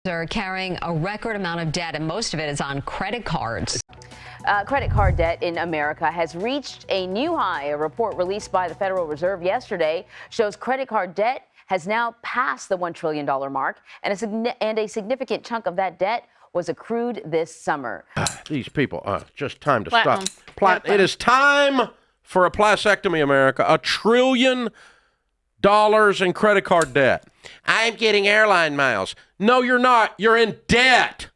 They're carrying a record amount of debt, and most of it is on credit cards. Credit card debt in America has reached a new high. A report released by the Federal Reserve yesterday shows credit card debt has now passed the $1 trillion mark, and a significant chunk of that debt was accrued this summer. These people, just time to stop. It is time for a plasectomy, America. $1 trillion in credit card debt. I'm getting airline miles. No, you're not. You're in debt.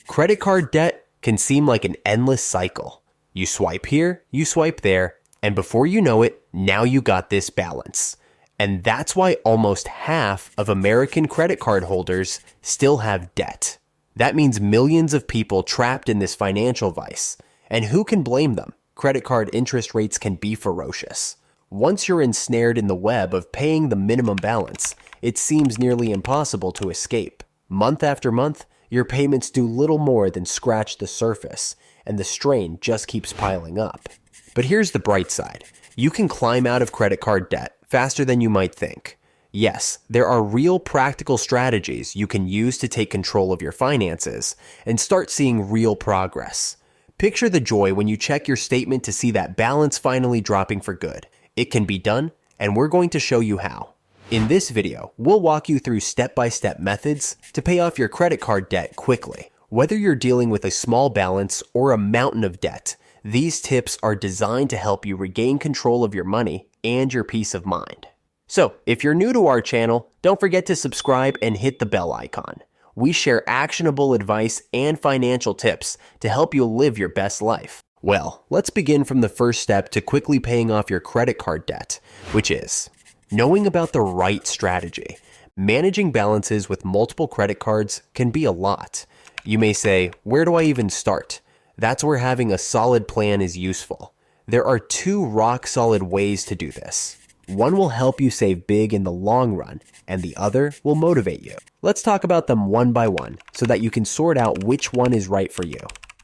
Credit card debt can seem like an endless cycle. You swipe here, you swipe there, and before you know it, now you got this balance. And that's why almost half of American credit card holders still have debt. That means millions of people trapped in this financial vice. And who can blame them? Credit card interest rates can be ferocious. Once you're ensnared in the web of paying the minimum balance, it seems nearly impossible to escape. Month after month, your payments do little more than scratch the surface, and the strain just keeps piling up. But here's the bright side. You can climb out of credit card debt faster than you might think. Yes, there are real practical strategies you can use to take control of your finances and start seeing real progress. Picture the joy when you check your statement to see that balance finally dropping for good. It can be done, and we're going to show you how. In this video, we'll walk you through step-by-step methods to pay off your credit card debt quickly. Whether you're dealing with a small balance or a mountain of debt, these tips are designed to help you regain control of your money and your peace of mind. So, if you're new to our channel, don't forget to subscribe and hit the bell icon. We share actionable advice and financial tips to help you live your best life. Well, let's begin from the first step to quickly paying off your credit card debt, which is knowing about the right strategy. Managing balances with multiple credit cards can be a lot. You may say, where do I even start? That's where having a solid plan is useful. There are 2 rock-solid ways to do this. One will help you save big in the long run, and the other will motivate you. Let's talk about them one by one so that you can sort out which one is right for you.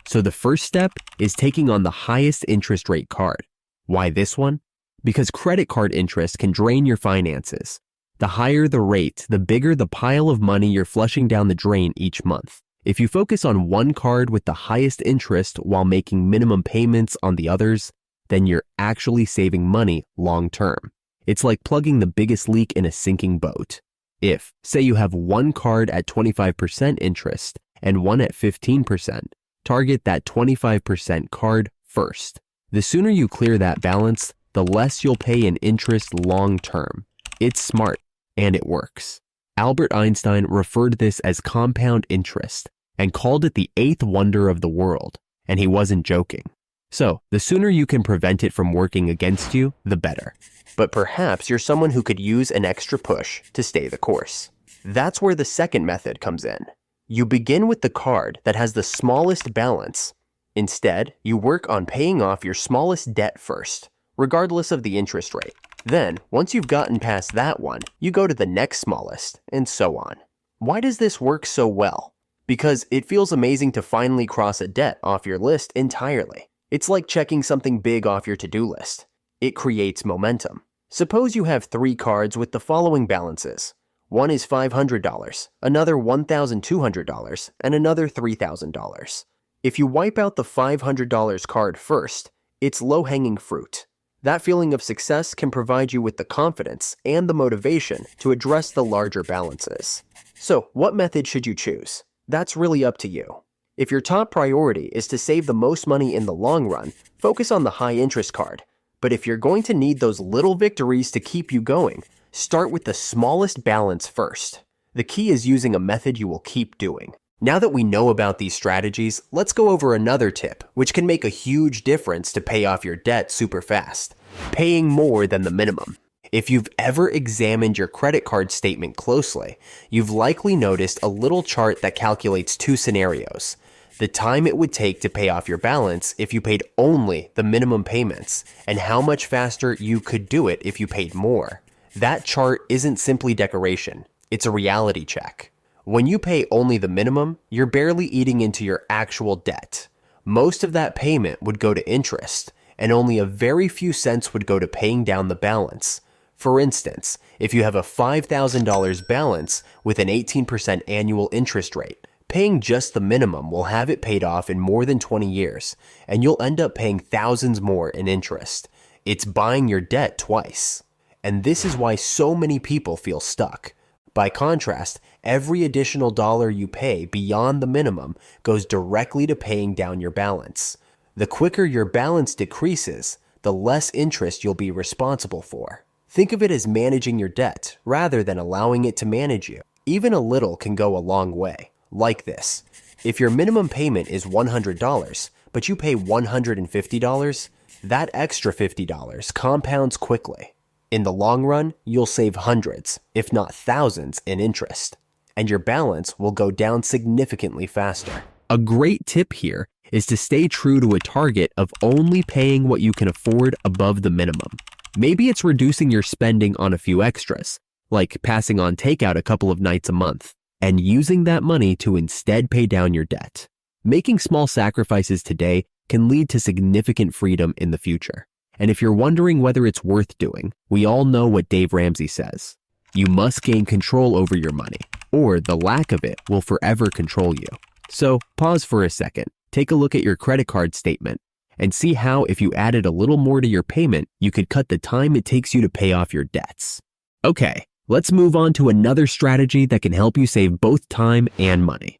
So the first step is taking on the highest interest rate card. Why this one? Because credit card interest can drain your finances. The higher the rate, the bigger the pile of money you're flushing down the drain each month. If you focus on one card with the highest interest while making minimum payments on the others, then you're actually saving money long term. It's like plugging the biggest leak in a sinking boat. If, say you have one card at 25% interest and one at 15%, target that 25% card first. The sooner you clear that balance, the less you'll pay in interest long term. It's smart, and it works. Albert Einstein referred this as compound interest and called it the 8th wonder of the world, and he wasn't joking. So, the sooner you can prevent it from working against you, the better. But perhaps you're someone who could use an extra push to stay the course. That's where the second method comes in. You begin with the card that has the smallest balance. Instead, you work on paying off your smallest debt first, regardless of the interest rate. Then, once you've gotten past that one, you go to the next smallest, and so on. Why does this work so well? Because it feels amazing to finally cross a debt off your list entirely. It's like checking something big off your to-do list. It creates momentum. Suppose you have 3 cards with the following balances. One is $500, another $1,200, and another $3,000. If you wipe out the $500 card first, it's low-hanging fruit. That feeling of success can provide you with the confidence and the motivation to address the larger balances. So, what method should you choose? That's really up to you. If your top priority is to save the most money in the long run, focus on the high-interest card. But if you're going to need those little victories to keep you going, start with the smallest balance first. The key is using a method you will keep doing. Now that we know about these strategies, let's go over another tip, which can make a huge difference to pay off your debt super fast. Paying more than the minimum. If you've ever examined your credit card statement closely, you've likely noticed a little chart that calculates 2 scenarios. The time it would take to pay off your balance if you paid only the minimum payments, and how much faster you could do it if you paid more. That chart isn't simply decoration, it's a reality check. When you pay only the minimum, you're barely eating into your actual debt. Most of that payment would go to interest, and only a very few cents would go to paying down the balance. For instance, if you have a $5,000 balance with an 18% annual interest rate, paying just the minimum will have it paid off in more than 20 years, and you'll end up paying thousands more in interest. It's buying your debt twice. And this is why so many people feel stuck. By contrast, every additional dollar you pay beyond the minimum goes directly to paying down your balance. The quicker your balance decreases, the less interest you'll be responsible for. Think of it as managing your debt rather than allowing it to manage you. Even a little can go a long way. Like this. If your minimum payment is $100, but you pay $150, that extra $50 compounds quickly. In the long run, you'll save hundreds, if not thousands, in interest, and your balance will go down significantly faster. A great tip here is to stay true to a target of only paying what you can afford above the minimum. Maybe it's reducing your spending on a few extras, like passing on takeout a couple of nights a month, and using that money to instead pay down your debt. Making small sacrifices today can lead to significant freedom in the future. And if you're wondering whether it's worth doing, we all know what Dave Ramsey says. You must gain control over your money, or the lack of it will forever control you. So pause for a second, take a look at your credit card statement, and see how if you added a little more to your payment, you could cut the time it takes you to pay off your debts. Okay, let's move on to another strategy that can help you save both time and money.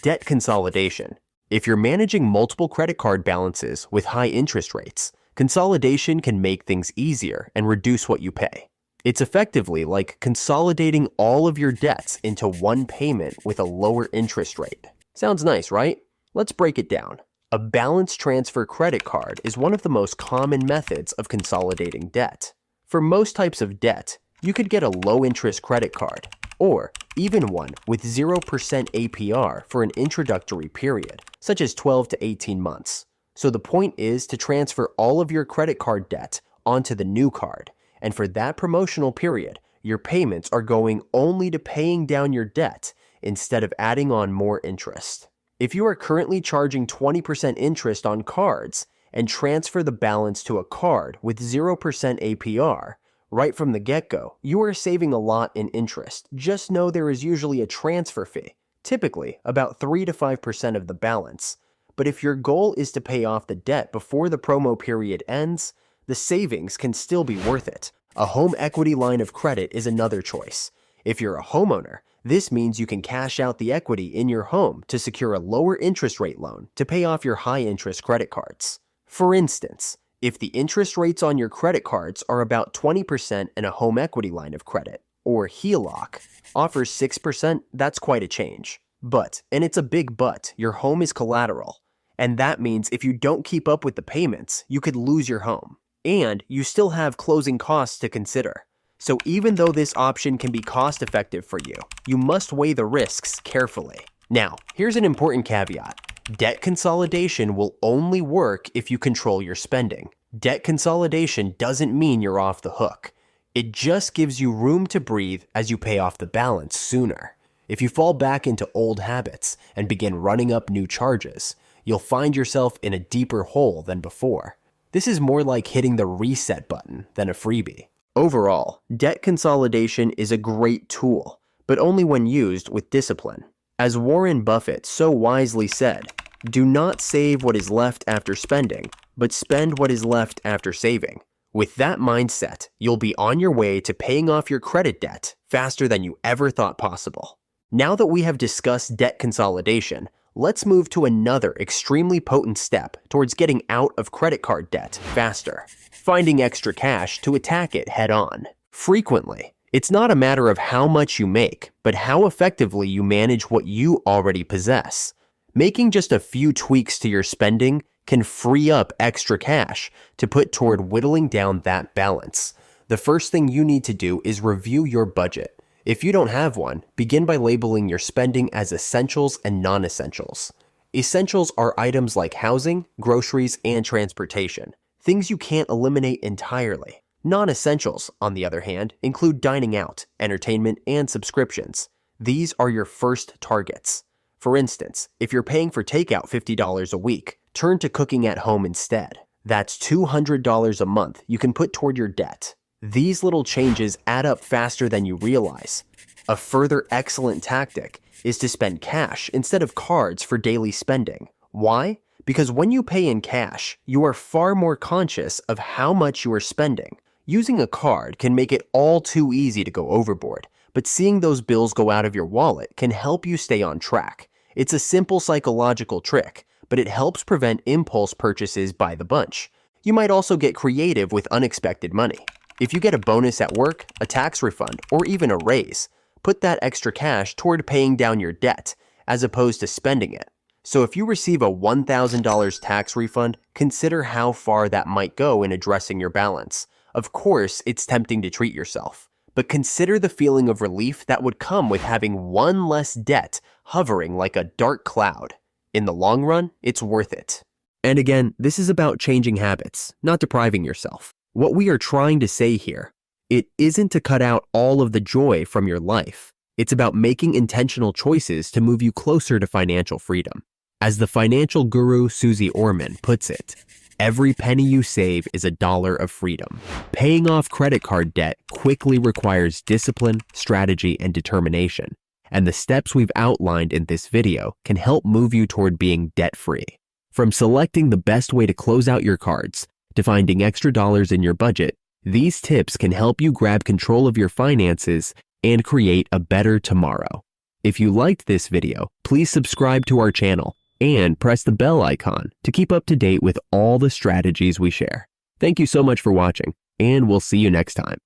Debt consolidation. If you're managing multiple credit card balances with high interest rates, consolidation can make things easier and reduce what you pay. It's effectively like consolidating all of your debts into one payment with a lower interest rate. Sounds nice, right? Let's break it down. A balance transfer credit card is one of the most common methods of consolidating debt. For most types of debt, you could get a low-interest credit card, or even one with 0% APR for an introductory period, such as 12 to 18 months. So the point is to transfer all of your credit card debt onto the new card, and for that promotional period, your payments are going only to paying down your debt instead of adding on more interest. If you are currently charging 20% interest on cards and transfer the balance to a card with 0% APR, right from the get-go, you are saving a lot in interest. Just know there is usually a transfer fee, typically about 3 to 5% of the balance. But if your goal is to pay off the debt before the promo period ends, the savings can still be worth it. A home equity line of credit is another choice. If you're a homeowner, this means you can cash out the equity in your home to secure a lower interest rate loan to pay off your high-interest credit cards. For instance, if the interest rates on your credit cards are about 20% and a home equity line of credit, or HELOC, offers 6%, that's quite a change. But, and it's a big but, your home is collateral. And that means if you don't keep up with the payments, you could lose your home. And you still have closing costs to consider. So even though this option can be cost-effective for you, you must weigh the risks carefully. Now, here's an important caveat. Debt consolidation will only work if you control your spending. Debt consolidation doesn't mean you're off the hook. It just gives you room to breathe as you pay off the balance sooner. If you fall back into old habits and begin running up new charges, you'll find yourself in a deeper hole than before. This is more like hitting the reset button than a freebie. Overall, debt consolidation is a great tool, but only when used with discipline. As Warren Buffett so wisely said, do not save what is left after spending, but spend what is left after saving. With that mindset, you'll be on your way to paying off your credit debt faster than you ever thought possible. Now that we have discussed debt consolidation, let's move to another extremely potent step towards getting out of credit card debt faster. Finding extra cash to attack it head on. Frequently, it's not a matter of how much you make, but how effectively you manage what you already possess. Making just a few tweaks to your spending can free up extra cash to put toward whittling down that balance. The first thing you need to do is review your budget. If you don't have one, begin by labeling your spending as essentials and non-essentials. Essentials are items like housing, groceries, and transportation, things you can't eliminate entirely. Non-essentials, on the other hand, include dining out, entertainment, and subscriptions. These are your first targets. For instance, if you're paying for takeout $50 a week, turn to cooking at home instead. That's $200 a month you can put toward your debt. These little changes add up faster than you realize. A further excellent tactic is to spend cash instead of cards for daily spending. Why? Because when you pay in cash, you are far more conscious of how much you are spending. Using a card can make it all too easy to go overboard, but seeing those bills go out of your wallet can help you stay on track. It's a simple psychological trick, but it helps prevent impulse purchases by the bunch. You might also get creative with unexpected money. If you get a bonus at work, a tax refund, or even a raise, put that extra cash toward paying down your debt, as opposed to spending it. So if you receive a $1,000 tax refund, consider how far that might go in addressing your balance. Of course, it's tempting to treat yourself, but consider the feeling of relief that would come with having one less debt hovering like a dark cloud. In the long run, it's worth it. And again, this is about changing habits, not depriving yourself. What we are trying to say here, it isn't to cut out all of the joy from your life. It's about making intentional choices to move you closer to financial freedom. As the financial guru Susie Orman puts it, every penny you save is a dollar of freedom. Paying off credit card debt quickly requires discipline, strategy, and determination. And the steps we've outlined in this video can help move you toward being debt-free. From selecting the best way to close out your cards to finding extra dollars in your budget, these tips can help you grab control of your finances and create a better tomorrow. If you liked this video, please subscribe to our channel and press the bell icon to keep up to date with all the strategies we share. Thank you so much for watching, and we'll see you next time.